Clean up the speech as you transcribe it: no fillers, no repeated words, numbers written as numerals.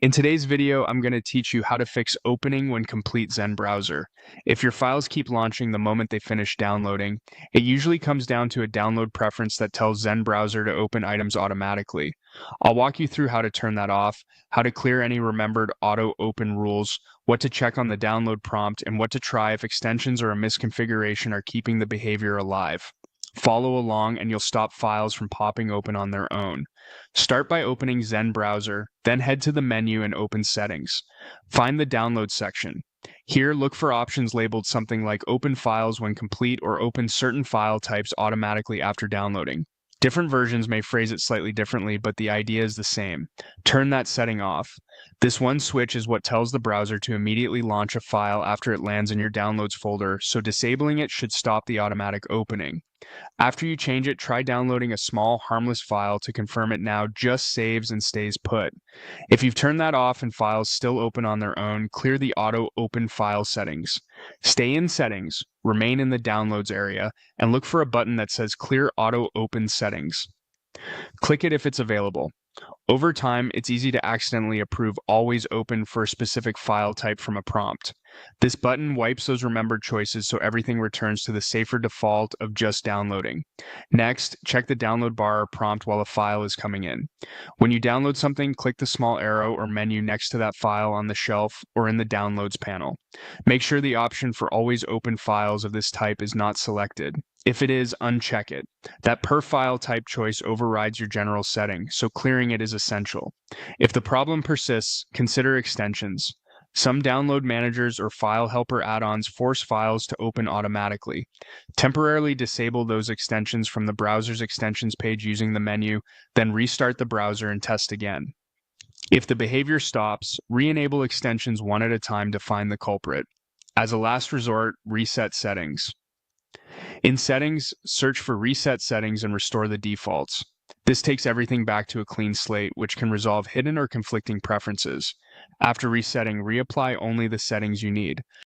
In today's video, I'm going to teach you how to fix opening when complete Zen Browser. If your files keep launching the moment they finish downloading, it usually comes down to a download preference that tells Zen Browser to open items automatically. I'll walk you through how to turn that off, how to clear any remembered auto-open rules, what to check on the download prompt, and what to try if extensions or a misconfiguration are keeping the behavior alive. Follow along and you'll stop files from popping open on their own. Start by opening Zen Browser, then head to the menu and open Settings. Find the Download section. Here, look for options labeled something like Open Files when complete or Open certain file types automatically after downloading. Different versions may phrase it slightly differently, but the idea is the same. Turn that setting off. This one switch is what tells the browser to immediately launch a file after it lands in your Downloads folder, so disabling it should stop the automatic opening. After you change it, try downloading a small, harmless file to confirm it now just saves and stays put. If you've turned that off and files still open on their own, clear the Auto Open File settings. Stay in Settings, remain in the Downloads area, and look for a button that says Clear Auto Open Settings. Click it if it's available. Over time, it's easy to accidentally approve Always Open for a specific file type from a prompt. This button wipes those remembered choices so everything returns to the safer default of just downloading. Next, check the download bar or prompt while a file is coming in. When you download something, click the small arrow or menu next to that file on the shelf or in the Downloads panel. Make sure the option for Always Open files of this type is not selected. If it is, uncheck it. That per file type choice overrides your general setting, so clearing it is essential. If the problem persists, consider extensions. Some download managers or file helper add-ons force files to open automatically. Temporarily disable those extensions from the browser's extensions page using the menu, then restart the browser and test again. If the behavior stops, re-enable extensions one at a time to find the culprit. As a last resort, reset settings. In Settings, search for Reset Settings and restore the defaults. This takes everything back to a clean slate, which can resolve hidden or conflicting preferences. After resetting, reapply only the settings you need.